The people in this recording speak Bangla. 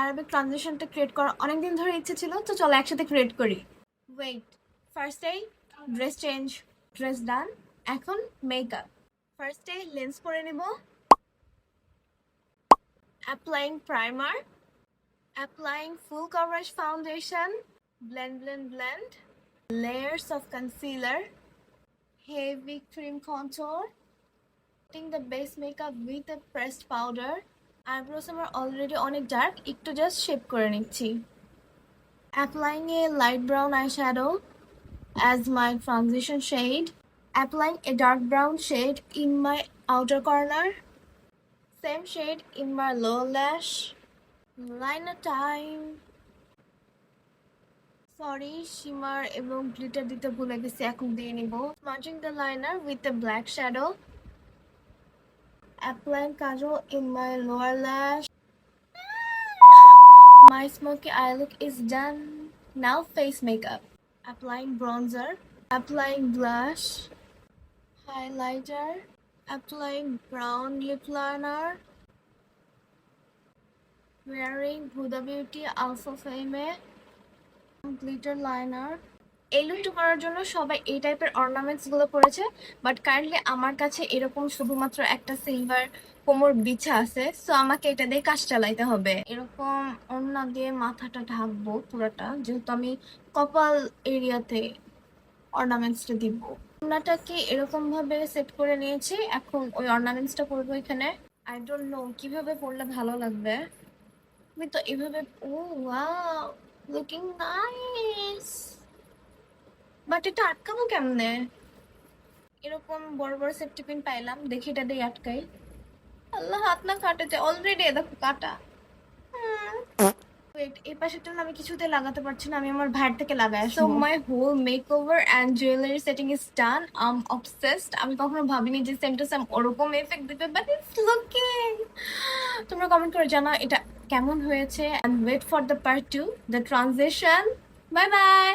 অ্যারাবিক ট্রানজিশনটা ক্রিয়েট করার অনেকদিন ধরে ইচ্ছে ছিল, তো চলো একসাথে ক্রিয়েট করি। ওয়েট, ফার্স্টেই ড্রেস চেঞ্জ, ড্রেস ডান, এখন মেকআপ। ফার্স্টে লেন্স পরে নেব, applying primer, applying full coverage foundation, blend, layers of concealer, heavy cream contour, setting the base makeup with a pressed powder. Eyebrows আমার already অনেক ডার্ক, একটু জাস্ট শেপ করে নিচ্ছি। Applying a light brown eyeshadow as my transition shade. Applying a dark brown shade in my outer corner. Same shade in my lower lash. Liner time. Sorry, shimmer এবং গ্লিটার দিতে ভুলে গেছি, এখন দিয়ে নিব। Smudging the liner with a black shadow. Applying kajal in my lower lash. My smoky eye look is done. Now face makeup. Applying bronzer. Applying blush. Highlighter. Applying brown lip liner. Wearing Huda Beauty Alpha Fame glitter liner. এই লুকটা করার জন্য সবাই এই টাইপের অর্নামেন্টস গুলো পরেছে, বাট কাইন্ডলি আমার কাছে এরকম শুধুমাত্র একটা সিলভার কোমর বিছা আছে, সো আমাকে এটা দিয়ে কাজ চালাইতে হবে। এরকম ওড়না দিয়ে মাথাটা ঢাকবো পুরাটা, যেহেতু আমি কপাল এরিয়াতে অর্নামেন্টসটা দিব। ওড়নাটাকে এরকম ভাবে সেট করে নিয়েছি, এখন ওই অর্নামেন্টসটা পরবো এখানে। আই ডোন্ট নো কিভাবে পরলে ভালো লাগবে, আমি তো এভাবে। ও ওয়াও, লুকিং নাইস, বাট এটা আটকাবো কেমনে? এরকম বড় বড় সেফটি পিন পাইলাম, দেখি এটা দিয়ে আটকাই। আল্লাহ, হাত না কাটেছে অলরেডি, দেখো কাটা। ওয়েট, এই পাশেরটা আমি কিছুতে লাগাতে পারছি না, আমি আমার ভাইয়ের থেকে লাগাই। So my whole makeover and jewellery setting is done. I am obsessed. আমি কখনো ভাবিনি যে সেম টু সেম ওরকম এফেক্ট দিবে, বাট ইটস লুকিং। তোমরা কমেন্ট করে জানাও এটা কেমন হয়েছে, and wait for the part 2, the transition. Bye by.